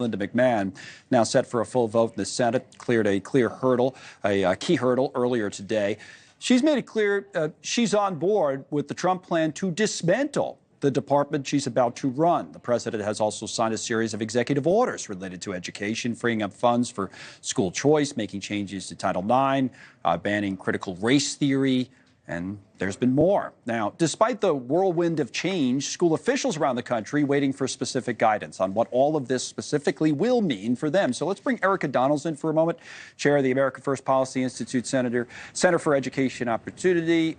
Linda McMahon, now set for a full vote in the Senate, cleared a clear hurdle, a key hurdle earlier today. She's made it clear she's on board with the Trump plan to dismantle the department she's about to run. The president has also signed a series of executive orders related to education, freeing up funds for school choice, making changes to Title IX, banning critical race theory, and there's been more. Now, despite the whirlwind of change, school officials around the country waiting for specific guidance on what all of this specifically will mean for them. So let's bring Erika in for a moment, chair of the America First Policy Institute, Center for Education Opportunity.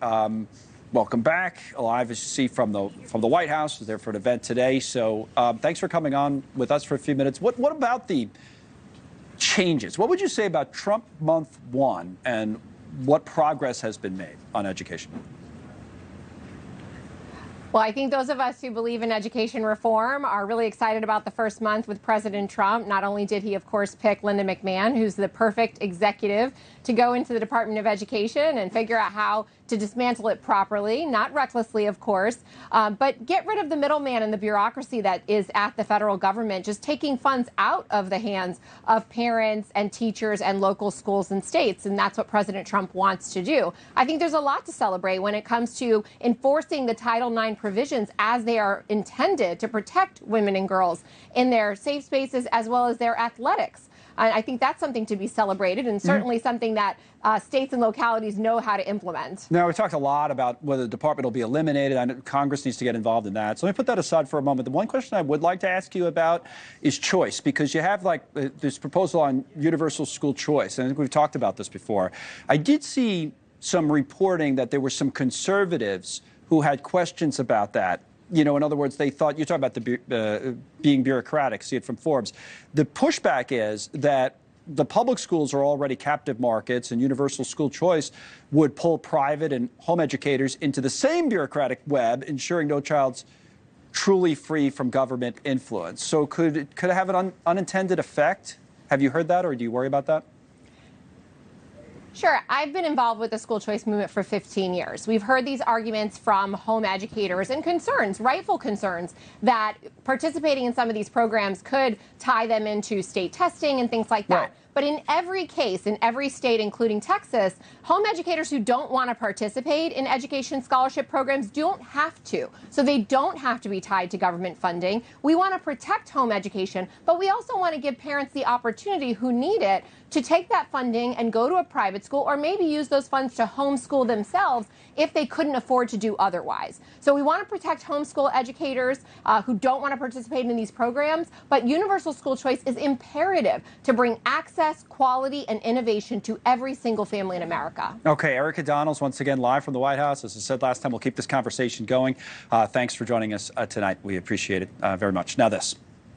Welcome back, live as you see from the White House. Was there for an event today. So thanks for coming on with us for a few minutes. What about the changes? What would you say about Trump month one and what progress has been made on education? Well, I think those of us who believe in education reform are really excited about the first month with President Trump. Not only did he, of course, pick Linda McMahon, who's the perfect executive to go into the Department of Education and figure out how to dismantle it properly, not recklessly, of course, but get rid of the middleman and the bureaucracy that is at the federal government, just taking funds out of the hands of parents and teachers and local schools and states. And that's what President Trump wants to do. I think there's a lot to celebrate when it comes to enforcing the Title IX provisions as they are intended to protect women and girls in their safe spaces as well as their athletics. I think that's something to be celebrated and certainly something that states and localities know how to implement. Now, we talked a lot about whether the department will be eliminated. I know Congress needs to get involved in that. So let me put that aside for a moment. The one question I would like to ask you about is choice, because you have like this proposal on universal school choice. And I think we've talked about this before. I did see some reporting that there were some conservatives who had questions about that. You know, in other words, they thought, you talk about the being bureaucratic, see it from Forbes. The pushback is that the public schools are already captive markets, and universal school choice would pull private and home educators into the same bureaucratic web, ensuring no child's truly free from government influence. So could it have an unintended effect? Have you heard that, or do you worry about that? Sure. I've been involved with the school choice movement for 15 years. We've heard these arguments from home educators and concerns, rightful concerns, that participating in some of these programs could tie them into state testing and things like that. Right. But in every case, in every state, including Texas, home educators who don't want to participate in education scholarship programs don't have to. So they don't have to be tied to government funding. We want to protect home education, but we also want to give parents the opportunity who need it to take that funding and go to a private school, or maybe use those funds to homeschool themselves if they couldn't afford to do otherwise. So we want to protect homeschool educators who don't want to participate in these programs, but universal school choice is imperative to bring access, quality, and innovation to every single family in America. Okay, Erika once again live from the White House. As I said last time, we'll keep this conversation going. Thanks for joining us tonight. We appreciate it very much. Now this.